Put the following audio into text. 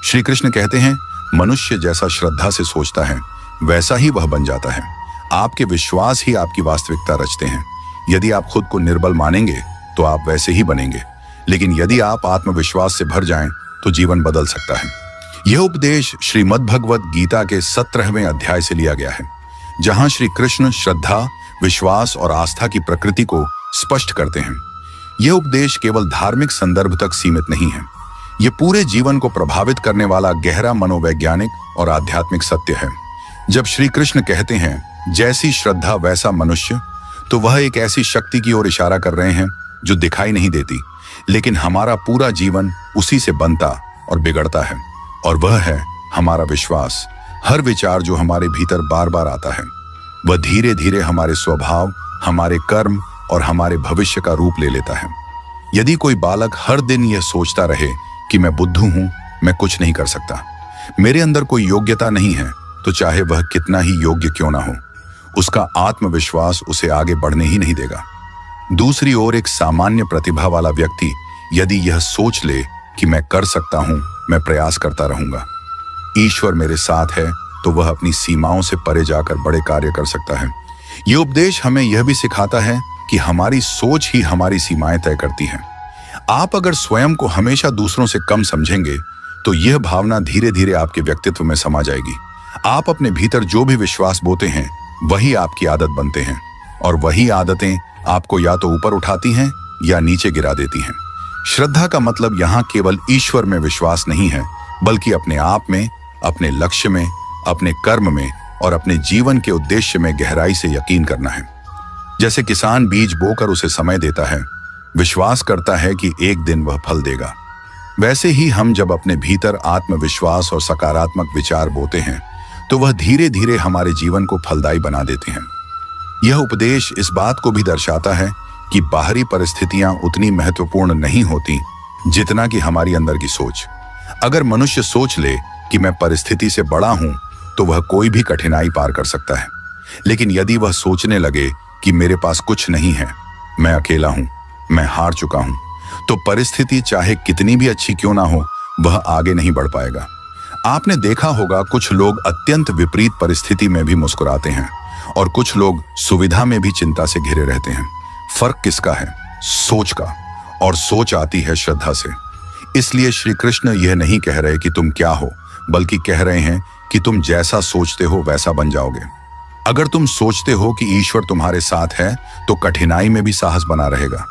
श्री कृष्ण कहते हैं, मनुष्य जैसा श्रद्धा से सोचता है वैसा ही वह बन जाता है। आपके विश्वास ही आपकी वास्तविकता रचते हैं। यदि आप खुद को निर्बल मानेंगे तो आप वैसे ही बनेंगे, लेकिन यदि आप आत्मविश्वास से भर जाएं तो जीवन बदल सकता है। यह उपदेश श्रीमद् भगवत गीता के 17वें अध्याय से लिया गया है, जहां श्री कृष्ण श्रद्धा, विश्वास और आस्था की प्रकृति को स्पष्ट करते हैं। यह उपदेश केवल धार्मिक संदर्भ तक सीमित नहीं है, यह पूरे जीवन को प्रभावित करने वाला गहरा मनोवैज्ञानिक और आध्यात्मिक सत्य है। जब श्री कृष्ण कहते हैं जैसी श्रद्धा वैसा मनुष्य, तो वह एक ऐसी शक्ति की ओर इशारा कर रहे हैं जो दिखाई नहीं देती, लेकिन हमारा पूरा जीवन उसी से बनता और बिगड़ता है, और वह है हमारा विश्वास। हर विचार जो हमारे भीतर बार बार आता है, वह धीरे धीरे हमारे स्वभाव, हमारे कर्म और हमारे भविष्य का रूप ले लेता है। यदि कोई बालक हर दिन यह सोचता रहे कि मैं बुद्धू हूं, मैं कुछ नहीं कर सकता, मेरे अंदर कोई योग्यता नहीं है, तो चाहे वह कितना ही योग्य क्यों ना हो, उसका आत्मविश्वास उसे आगे बढ़ने ही नहीं देगा। दूसरी ओर एक सामान्य प्रतिभा वाला व्यक्ति यदि यह सोच ले कि मैं कर सकता हूं, मैं प्रयास करता रहूंगा, ईश्वर मेरे साथ है, तो वह अपनी सीमाओं से परे जाकर बड़े कार्य कर सकता है। यह उपदेश हमें यह भी सिखाता है कि हमारी सोच ही हमारी सीमाएं तय करती है। आप अगर स्वयं को हमेशा दूसरों से कम समझेंगे तो यह भावना धीरे धीरे आपके व्यक्तित्व में समा जाएगी। आप अपने भीतर जो भी विश्वास बोते हैं वही आपकी आदत बनते हैं, और वही आदतें आपको या तो ऊपर उठाती हैं या नीचे गिरा देती हैं। श्रद्धा का मतलब यहाँ केवल ईश्वर में विश्वास नहीं है, बल्कि अपने आप में, अपने लक्ष्य में, अपने कर्म में और अपने जीवन के उद्देश्य में गहराई से यकीन करना है। जैसे किसान बीज बोकर उसे समय देता है, विश्वास करता है कि एक दिन वह फल देगा, वैसे ही हम जब अपने भीतर आत्मविश्वास और सकारात्मक विचार बोते हैं तो वह धीरे धीरे हमारे जीवन को फलदायी बना देते हैं। यह उपदेश इस बात को भी दर्शाता है कि बाहरी परिस्थितियां उतनी महत्वपूर्ण नहीं होती जितना कि हमारी अंदर की सोच। अगर मनुष्य सोच ले कि मैं परिस्थिति से बड़ा हूं, तो वह कोई भी कठिनाई पार कर सकता है। लेकिन यदि वह सोचने लगे कि मेरे पास कुछ नहीं है, मैं अकेला हूं, मैं हार चुका हूं, तो परिस्थिति चाहे कितनी भी अच्छी क्यों ना हो, वह आगे नहीं बढ़ पाएगा। आपने देखा होगा कुछ लोग अत्यंत विपरीत परिस्थिति में भी मुस्कुराते हैं, और कुछ लोग सुविधा में भी चिंता से घिरे रहते हैं। फर्क किसका है? सोच का, और सोच आती है श्रद्धा से। इसलिए श्री कृष्ण यह नहीं कह रहे कि तुम क्या हो, बल्कि कह रहे हैं कि तुम जैसा सोचते हो वैसा बन जाओगे। अगर तुम सोचते हो कि ईश्वर तुम्हारे साथ है, तो कठिनाई में भी साहस बना रहेगा।